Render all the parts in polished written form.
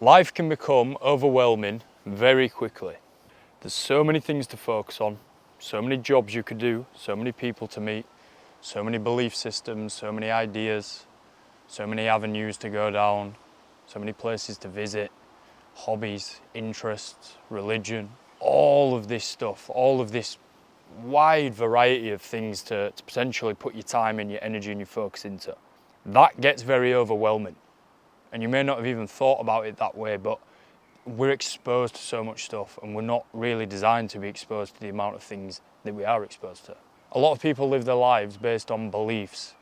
Life can become overwhelming very quickly. There's so many things to focus on, so many jobs you could do, so many people to meet, so many belief systems, so many ideas, so many avenues to go down, so many places to visit, hobbies, interests, religion, all of this stuff, all of this wide variety of things to potentially put your time and your energy and your focus into. That gets very overwhelming. And you may not have even thought about it that way, but we're exposed to so much stuff and we're not really designed to be exposed to the amount of things that we are exposed to. A lot of people live their lives based on beliefs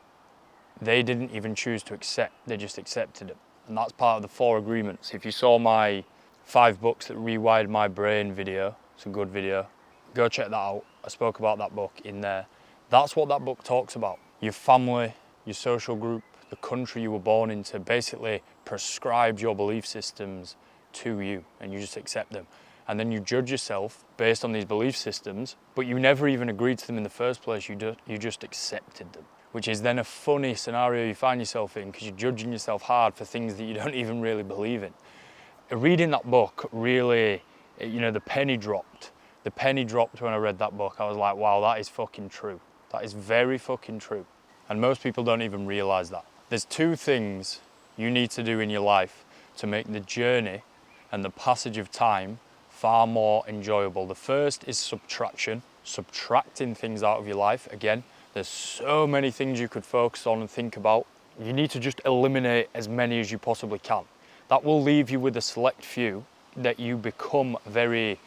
they didn't even choose to accept, they just accepted them. And that's part of the 4 agreements. If you saw my 5 books that rewired my brain video, it's a good video, go check that out. I spoke about that book in there. That's what that book talks about. Your family, your social group, the country you were born into basically prescribed your belief systems to you and you just accept them. And then you judge yourself based on these belief systems, but you never even agreed to them in the first place, you just accepted them. Which is then a funny scenario you find yourself in because you're judging yourself hard for things that you don't even really believe in. Reading that book really, the penny dropped. The penny dropped when I read that book. I was like, wow, that is fucking true. That is very fucking true. And most people don't even realize that. There's 2 things you need to do in your life to make the journey and the passage of time far more enjoyable. The first is subtraction, subtracting things out of your life. Again, there's so many things you could focus on and think about. You need to just eliminate as many as you possibly can. That will leave you with a select few that you become very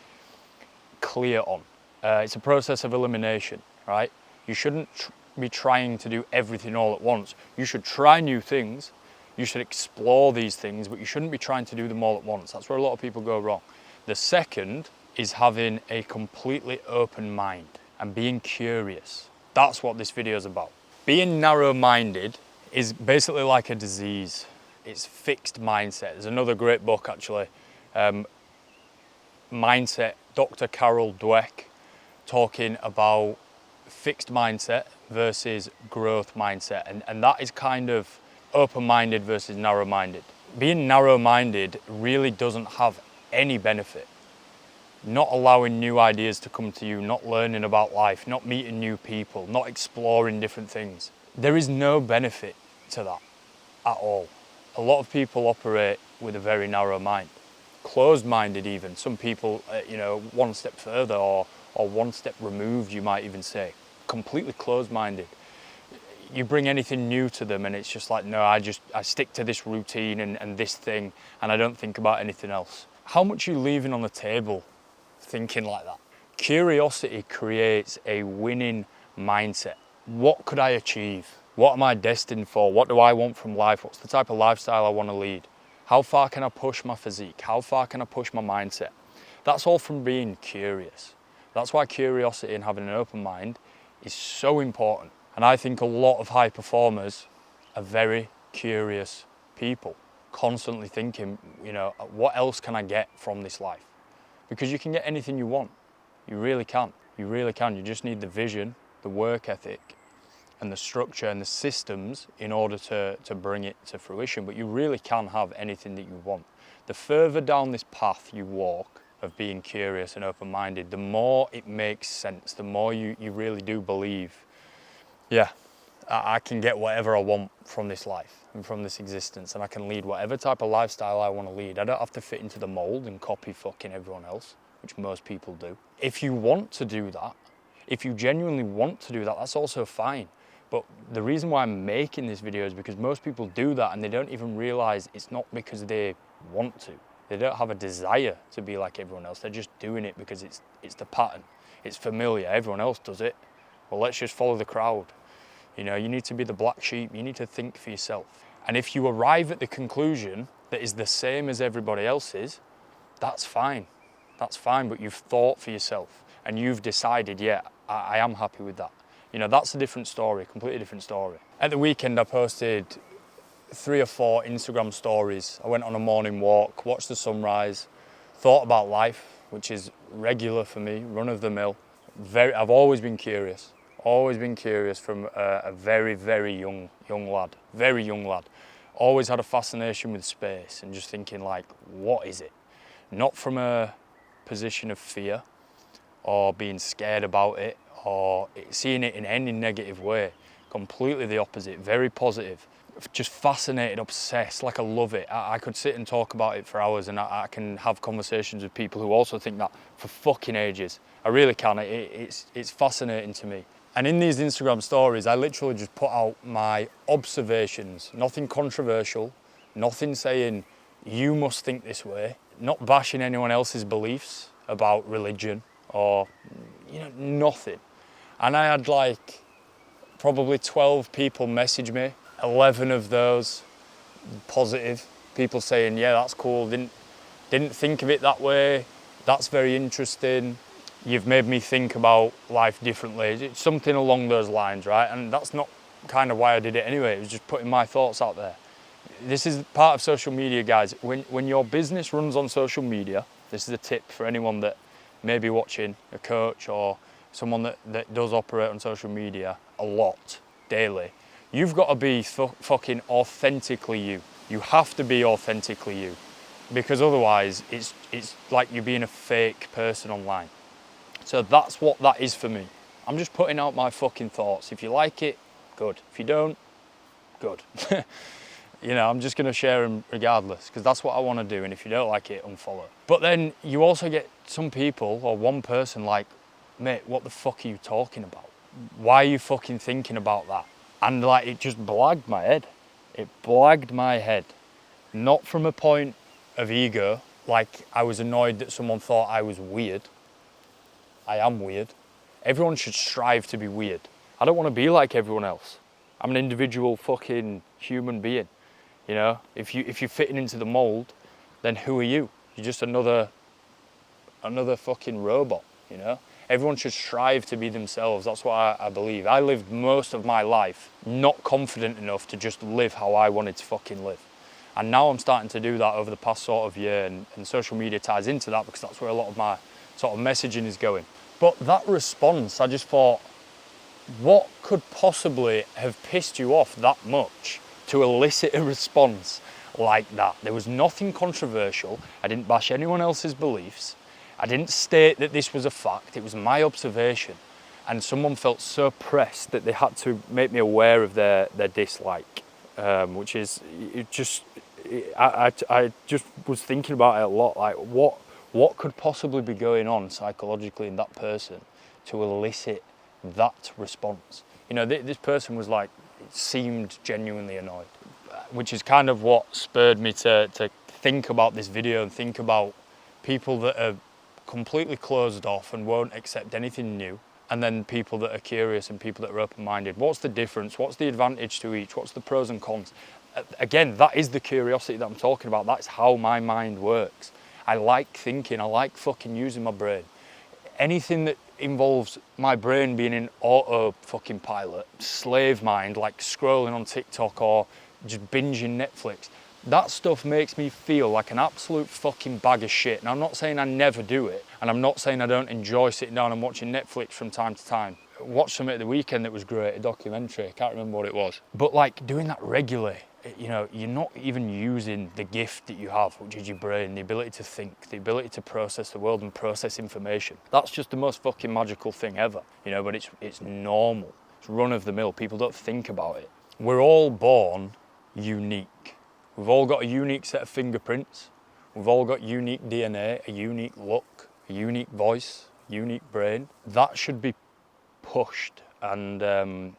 clear on. It's a process of elimination, right? You shouldn't be trying to do everything all at once. You should try new things. You should explore these things, but you shouldn't be trying to do them all at once. That's where a lot of people go wrong. The second is having a completely open mind and being curious. That's what this video is about. Being narrow-minded is basically like a disease. It's fixed mindset. There's another great book actually, Mindset, Dr. Carol Dweck, talking about fixed mindset versus growth mindset. And that is kind of open-minded versus narrow-minded. Being narrow-minded really doesn't have any benefit. Not allowing new ideas to come to you, not learning about life, not meeting new people, not exploring different things. There is no benefit to that at all. A lot of people operate with a very narrow mind. Closed-minded even. Some people, one step further or one step removed, you might even say. Completely closed-minded. You bring anything new to them and it's just like, no, I stick to this routine and this thing and I don't think about anything else. How much are you leaving on the table thinking like that? Curiosity creates a winning mindset. What could I achieve? What am I destined for? What do I want from life? What's the type of lifestyle I want to lead? How far can I push my physique? How far can I push my mindset? That's all from being curious. That's why curiosity and having an open mind is so important. And I think a lot of high performers are very curious people, constantly thinking, what else can I get from this life? Because you can get anything you want. You really can. You really can. You just need the vision, the work ethic, and the structure and the systems in order to bring it to fruition. But you really can have anything that you want. The further down this path you walk of being curious and open-minded, the more it makes sense, the more you really do believe, yeah, I can get whatever I want from this life and from this existence, and I can lead whatever type of lifestyle I want to lead. I don't have to fit into the mold and copy fucking everyone else, which most people do. If you want to do that, if you genuinely want to do that, that's also fine. But the reason why I'm making this video is because most people do that and they don't even realize it's not because they want to. They don't have a desire to be like everyone else. They're just doing it because it's the pattern. It's familiar. Everyone else does it. Well, let's just follow the crowd. You need to be the black sheep. You need to think for yourself. And if you arrive at the conclusion that is the same as everybody else's, that's fine. That's fine, but you've thought for yourself and you've decided, yeah, I am happy with that. That's a different story, completely different story. At the weekend, I posted 3 or 4 Instagram stories. I went on a morning walk, watched the sunrise, thought about life, which is regular for me, run of the mill. I've always been curious. Always been curious from a very, very young lad. Very young lad. always had a fascination with space and just thinking like, what is it? Not from a position of fear or being scared about it or seeing it in any negative way. Completely the opposite, very positive. Just fascinated, obsessed, like I love it. I could sit and talk about it for hours, and I can have conversations with people who also think that for fucking ages. I really can, it's fascinating to me. And in these Instagram stories, I literally just put out my observations, nothing controversial, nothing saying, you must think this way, not bashing anyone else's beliefs about religion or, nothing. And I had like probably 12 people message me, 11 of those positive, people saying, yeah, that's cool, didn't think of it that way, that's very interesting, you've made me think about life differently. It's something along those lines, right? And that's not kind of why I did it anyway, it was just putting my thoughts out there. This is part of social media, guys. When your business runs on social media, this is a tip for anyone that may be watching, a coach or someone that does operate on social media a lot, daily. You've got to be fucking authentically you. You have to be authentically you, because otherwise it's like you're being a fake person online. So that's what that is for me. I'm just putting out my fucking thoughts. If you like it, good. If you don't, good. I'm just going to share them regardless, because that's what I want to do. And if you don't like it, unfollow. But then you also get some people or one person like, mate, what the fuck are you talking about? Why are you fucking thinking about that? And like, it just blagged my head. It blagged my head. Not from a point of ego, like I was annoyed that someone thought I was weird. I am weird. Everyone should strive to be weird. I don't want to be like everyone else. I'm an individual fucking human being. If you're fitting into the mold, then who are you? You're just another fucking robot, Everyone should strive to be themselves. That's what I believe. I lived most of my life not confident enough to just live how I wanted to fucking live. And now I'm starting to do that over the past sort of year, and social media ties into that because that's where a lot of my sort of messaging is going. But that response, I just thought, what could possibly have pissed you off that much to elicit a response like that? There was nothing controversial. I didn't bash anyone else's beliefs. I didn't state that this was a fact. It was my observation. And someone felt so pressed that they had to make me aware of their dislike, which is, I just was thinking about it a lot. Like, what could possibly be going on psychologically in that person to elicit that response? This person was like, seemed genuinely annoyed, which is kind of what spurred me to think about this video and think about people that are completely closed off and won't accept anything new, and then people that are curious and people that are open-minded. What's the difference? What's the advantage to each? What's the pros and cons? Again, that is the curiosity that I'm talking about. That's how my mind works. I like thinking. I like fucking using my brain. Anything that involves my brain being in auto fucking pilot, slave mind, like scrolling on TikTok or just binging Netflix, that stuff makes me feel like an absolute fucking bag of shit. And I'm not saying I never do it, and I'm not saying I don't enjoy sitting down and watching Netflix from time to time. I watched something at the weekend that was great, a documentary, I can't remember what it was. But like doing that regularly, you're not even using the gift that you have, which is your brain, the ability to think, the ability to process the world and process information. That's just the most fucking magical thing ever, but it's normal. It's run of the mill. People don't think about it. We're all born unique. We've all got a unique set of fingerprints. We've all got unique DNA, a unique look, a unique voice, unique brain. That should be pushed and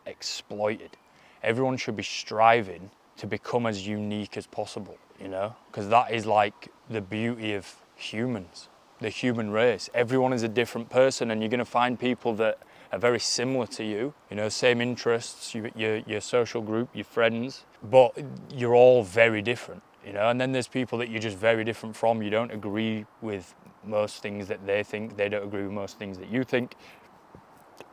exploited. Everyone should be striving to become as unique as possible, because that is like the beauty of humans, the human race. Everyone is a different person, and you're going to find people that are very similar to you, same interests, your social group, your friends, but you're all very different, and then there's people that you're just very different from. You don't agree with most things that they think, they don't agree with most things that you think.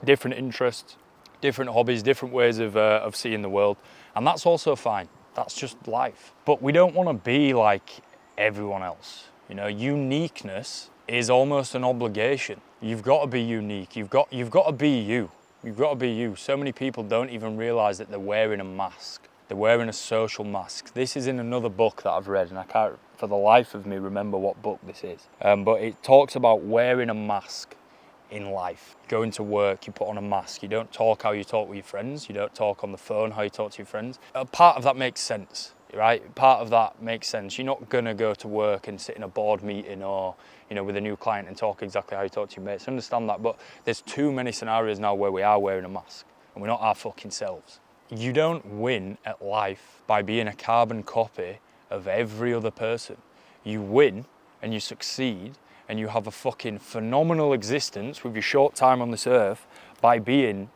Different interests, different hobbies, different ways of seeing the world, and that's also fine. That's just life. But we don't want to be like everyone else. Uniqueness is almost an obligation. You've got to be unique. You've got to be you. You've got to be you. So many people don't even realize that they're wearing a mask. They're wearing a social mask. This is in another book that I've read, and I can't for the life of me remember what book this is. But it talks about wearing a mask in life. Going to work, you put on a mask. You don't talk how you talk with your friends. You don't talk on the phone how you talk to your friends. Part of that makes sense, right? Part of that makes sense. You're not gonna go to work and sit in a board meeting or, with a new client and talk exactly how you talk to your mates. I understand that, but there's too many scenarios now where we are wearing a mask and we're not our fucking selves. You don't win at life by being a carbon copy of every other person. You win and you succeed and you have a fucking phenomenal existence with your short time on this earth by being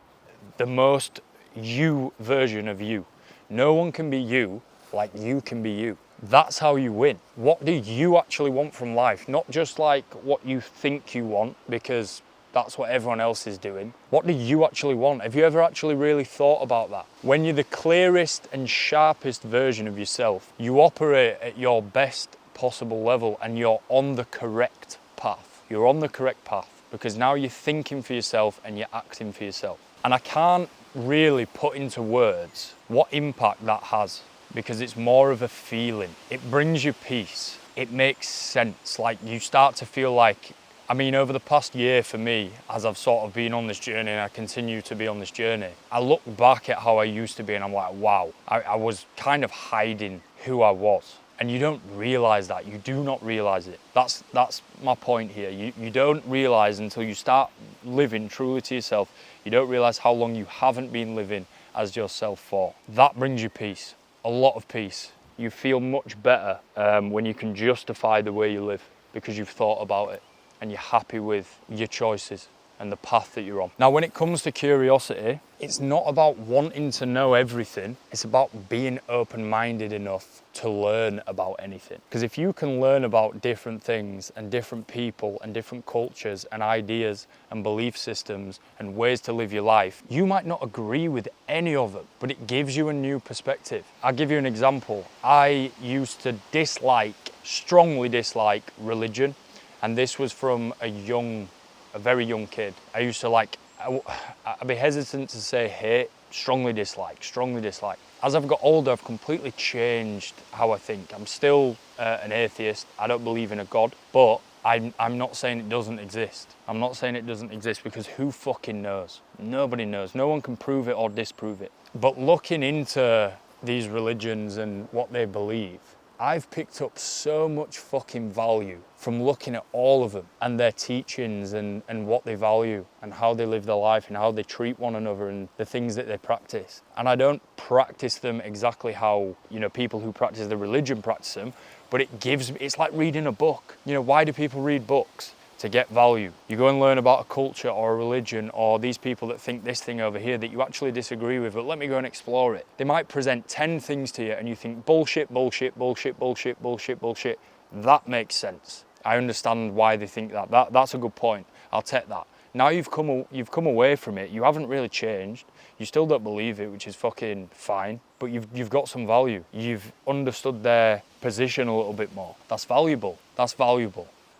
the most you version of you. No one can be you like you can be you. That's how you win. What do you actually want from life? Not just like what you think you want because that's what everyone else is doing. What do you actually want? Have you ever actually really thought about that? When you're the clearest and sharpest version of yourself, you operate at your best possible level and you're on the correct path. You're on the correct path because now you're thinking for yourself and you're acting for yourself. And I can't really put into words what impact that has because it's more of a feeling. It brings you peace. It makes sense. Like you start to feel like, over the past year for me, as I've sort of been on this journey and I continue to be on this journey, I look back at how I used to be and I'm like, wow, I was kind of hiding who I was. And you don't realize that. You do not realize it. That's my point here. You don't realize until you start living truly to yourself, you don't realize how long you haven't been living as yourself for. That brings you peace, a lot of peace. You feel much better when you can justify the way you live because you've thought about it and you're happy with your choices and the path that you're on. Now, when it comes to curiosity, it's not about wanting to know everything. It's about being open-minded enough to learn about anything. Because if you can learn about different things and different people and different cultures and ideas and belief systems and ways to live your life, you might not agree with any of them, but it gives you a new perspective. I'll give you an example. I used to strongly dislike religion. And this was from a very young kid. I used to I'd be hesitant to say hate, strongly dislike. As I've got older, I've completely changed how I think. I'm still an atheist. I don't believe in a God, but I'm not saying it doesn't exist. I'm not saying it doesn't exist because who fucking knows? Nobody knows. No one can prove it or disprove it. But looking into these religions and what they believe, I've picked up so much fucking value from looking at all of them and their teachings and what they value and how they live their life and how they treat one another and the things that they practice. And I don't practice them exactly how, people who practice the religion practice them, but it's like reading a book. Why do people read books? To get value. You go and learn about a culture or a religion or these people that think this thing over here that you actually disagree with, but let me go and explore it. They might present 10 things to you and you think bullshit. That makes sense. I understand why they think that. That's a good point. I'll take that. Now you've come away from it. You haven't really changed. You still don't believe it, which is fucking fine, but you've got some value. You've understood their position a little bit more. That's valuable.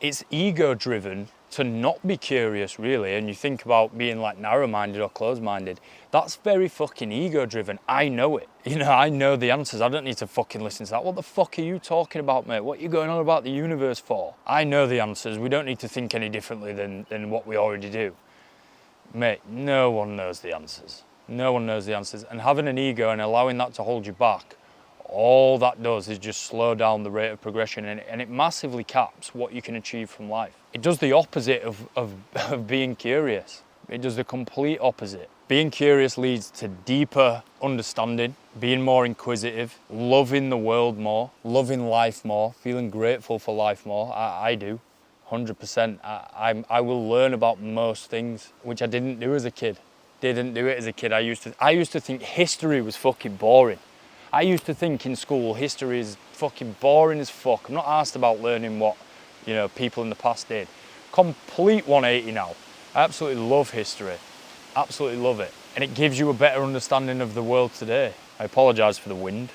It's ego-driven to not be curious, really, and you think about being like narrow-minded or closed-minded. That's very fucking ego-driven. I know it. I know the answers. I don't need to fucking listen to that. What the fuck are you talking about, mate? What are you going on about the universe for? I know the answers. We don't need to think any differently than what we already do. Mate, no one knows the answers. No one knows the answers. And having an ego and allowing that to hold you back, all that does is just slow down the rate of progression and it massively caps what you can achieve from life. It does the opposite of being curious. It does the complete opposite. Being curious leads to deeper understanding, being more inquisitive, loving the world more, loving life more, feeling grateful for life more. I do, 100%. I will learn about most things, which I didn't do as a kid. I used to think history was fucking boring. I used to think in school history is fucking boring as fuck. I'm not asked about learning what, people in the past did. Complete 180 now. I absolutely love history. Absolutely love it. And it gives you a better understanding of the world today. I apologise for the wind.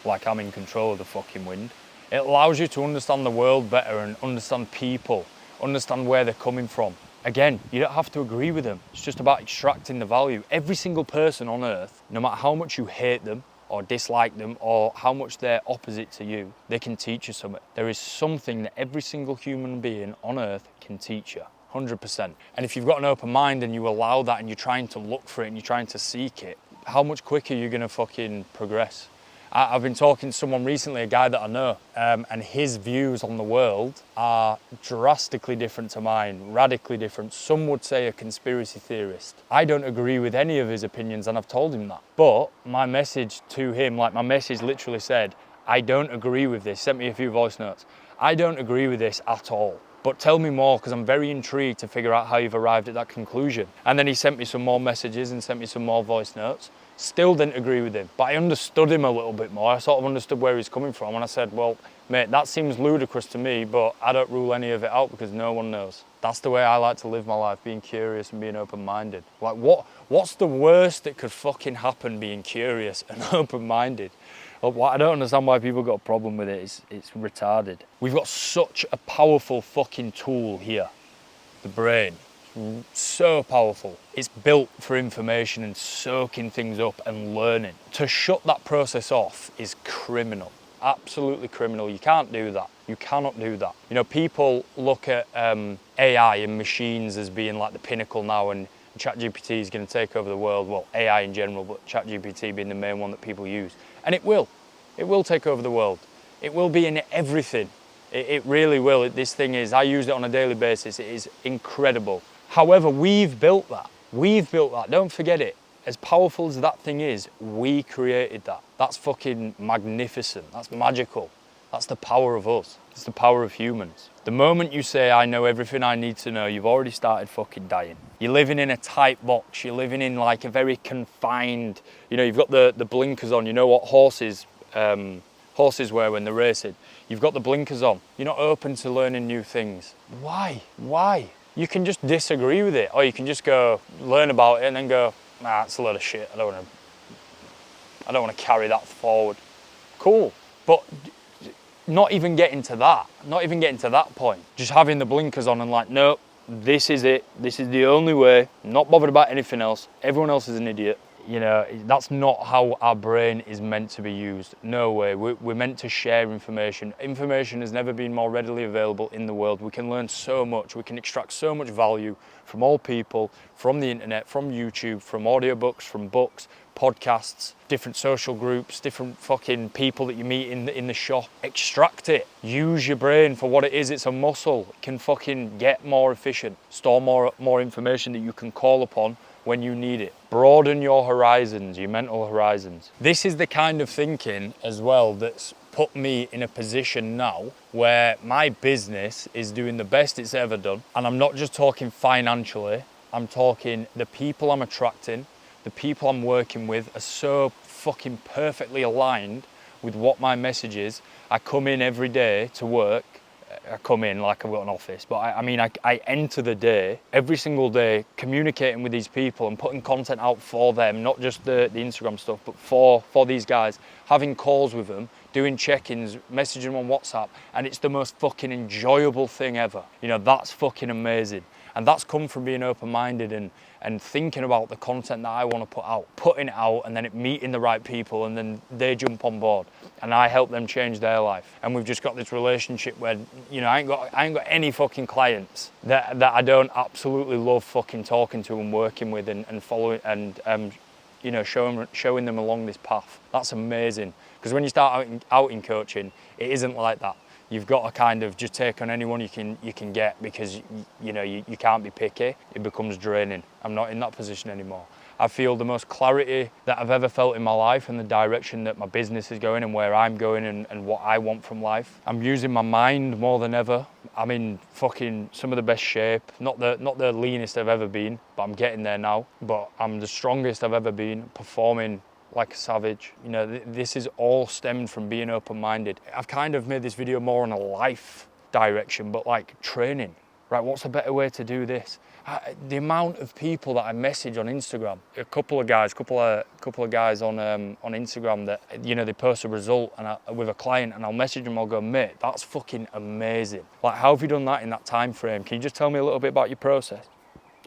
Like I'm in control of the fucking wind. It allows you to understand the world better and understand people, understand where they're coming from. Again, you don't have to agree with them. It's just about extracting the value. Every single person on earth, no matter how much you hate them or dislike them or how much they're opposite to you, they can teach you something. There is something that every single human being on earth can teach you, 100%. And if you've got an open mind and you allow that and you're trying to look for it and you're trying to seek it, how much quicker you're gonna fucking progress. I've been talking to someone recently, a guy that I know, and his views on the world are drastically different to mine, radically different. Some would say a conspiracy theorist. I don't agree with any of his opinions, and I've told him that. But my message to him, like my message literally said, I don't agree with this. Sent me a few voice notes. I don't agree with this at all. But tell me more, because I'm very intrigued to figure out how you've arrived at that conclusion. And then he sent me some more messages and sent me some more voice notes. Still didn't agree with him, but I understood him a little bit more. I sort of understood where he's coming from. And I said, well, mate, that seems ludicrous to me, but I don't rule any of it out because no one knows. That's the way I like to live my life, being curious and being open-minded. Like, what's the worst that could fucking happen being curious and open-minded? I don't understand why people got a problem with it. It's retarded. We've got such a powerful fucking tool here, the brain. So powerful. It's built for information and soaking things up and learning. To shut that process off is criminal. Absolutely criminal. You can't do that. You cannot do that. You know, people look at AI and machines as being like the pinnacle now, and ChatGPT is going to take over the world. Well, AI in general, but ChatGPT being the main one that people use. And it will. It will take over the world. It will be in everything. It really will. This thing is, I use it on a daily basis. It is incredible. However, we've built that. We've built that. Don't forget it. As powerful as that thing is, we created that. That's fucking magnificent. That's magical. That's the power of us. It's the power of humans. The moment you say, I know everything I need to know, you've already started fucking dying. You're living in a tight box. You're living in like a very confined, you know, you've got the blinkers on. You know what horses wear when they're racing. You've got the blinkers on. You're not open to learning new things. Why? You can just disagree with it, or you can just go learn about it and then go, nah, it's a load of shit. I don't want to carry that forward. Cool, but not even getting to that point. Just having the blinkers on and like, nope, this is it. This is the only way. Not bothered about anything else. Everyone else is an idiot. You know, that's not how our brain is meant to be used. No way. We're meant to share information. Information has never been more readily available in the world. We can learn so much. We can extract so much value from all people, from the internet, from YouTube, from audiobooks, from books, podcasts, different social groups, different fucking people that you meet in the shop. Extract it. Use your brain for what it is. It's a muscle. It can fucking get more efficient. Store more information that you can call upon when you need it. Broaden your horizons, your mental horizons. This is the kind of thinking as well that's put me in a position now where my business is doing the best it's ever done. And I'm not just talking financially, I'm talking the people I'm attracting, the people I'm working with are so fucking perfectly aligned with what my message is. I come in every day to work. I come in like I've got an office, but I enter the day, every single day, communicating with these people and putting content out for them, not just the Instagram stuff, but for these guys, having calls with them, doing check-ins, messaging them on WhatsApp, and it's the most fucking enjoyable thing ever. You know, that's fucking amazing. And that's come from being open-minded and thinking about the content that I want to put out, putting it out, and then it meeting the right people, and then they jump on board and I help them change their life. And we've just got this relationship where, you know, I ain't got any fucking clients that I don't absolutely love fucking talking to and working with and following and you know, showing them along this path. That's amazing. Because when you start out in coaching, it isn't like that. You've got to kind of just take on anyone you can get, because you know you can't be picky. It becomes draining. I'm not in that position anymore. I feel the most clarity that I've ever felt in my life, and the direction that my business is going and where I'm going and what I want from life. I'm using my mind more than ever. I'm in fucking some of the best shape. Not the leanest I've ever been, but I'm getting there now. But I'm the strongest I've ever been, performing like a savage. You know, this is all stemmed from being open-minded. I've kind of made this video more on a life direction, but like training, right? What's a better way to do this? The amount of people that I message on Instagram, a couple of guys on Instagram that, you know, they post a result with a client, and I'll message them, I'll go, mate, that's fucking amazing. Like, how have you done that in that time frame? Can you just tell me a little bit about your process?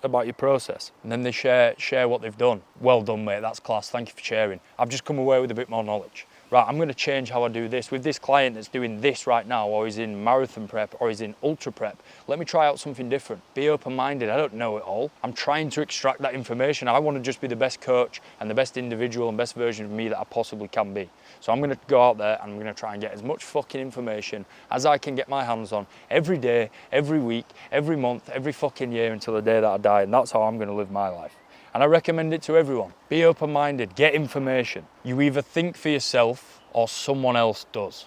about your process. And then they share what they've done. Well done, mate, that's class, thank you for sharing. I've just come away with a bit more knowledge. Right, I'm going to change how I do this. With this client that's doing this right now, or he's in marathon prep, or he's in ultra prep, let me try out something different. Be open-minded. I don't know it all. I'm trying to extract that information. I want to just be the best coach and the best individual and best version of me that I possibly can be. So I'm going to go out there and I'm going to try and get as much fucking information as I can get my hands on every day, every week, every month, every fucking year until the day that I die. And that's how I'm going to live my life. And I recommend it to everyone. Be open-minded, get information. You either think for yourself or someone else does.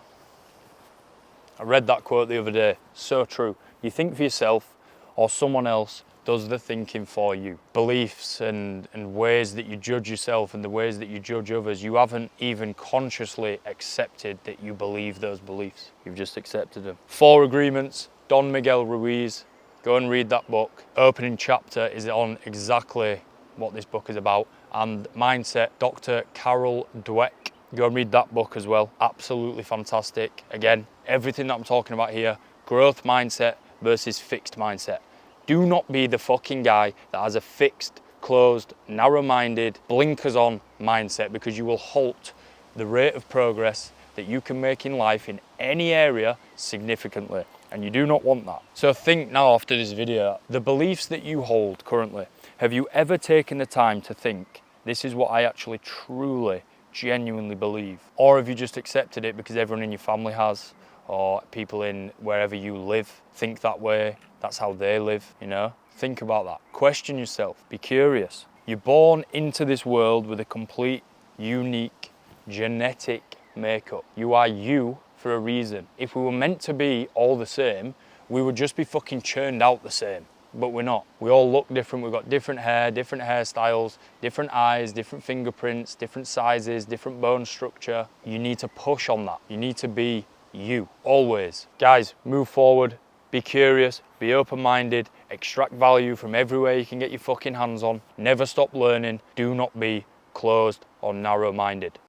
I read that quote the other day, so true. You think for yourself or someone else does the thinking for you. Beliefs and ways that you judge yourself and the ways that you judge others, you haven't even consciously accepted that you believe those beliefs. You've just accepted them. 4 Agreements, Don Miguel Ruiz. Go and read that book. Opening chapter is on exactly what this book is about. And Mindset, Dr. Carol Dweck. Go and read that book as well. Absolutely fantastic. Again, everything that I'm talking about here, growth mindset versus fixed mindset. Do not be the fucking guy that has a fixed, closed, narrow-minded, blinkers-on mindset, because you will halt the rate of progress that you can make in life in any area significantly. And you do not want that. So think now after this video, the beliefs that you hold currently, have you ever taken the time to think, this is what I actually truly, genuinely believe? Or have you just accepted it because everyone in your family has, or people in wherever you live think that way, that's how they live, you know? Think about that. Question yourself, be curious. You're born into this world with a complete, unique, genetic makeup. You are you for a reason. If we were meant to be all the same, we would just be fucking churned out the same. But we're not. We all look different. We've got different hair, different hairstyles, different eyes, different fingerprints, different sizes, different bone structure. You need to push on that. You need to be you, always. Guys, move forward, be curious, be open-minded, extract value from everywhere you can get your fucking hands on. Never stop learning. Do not be closed or narrow-minded.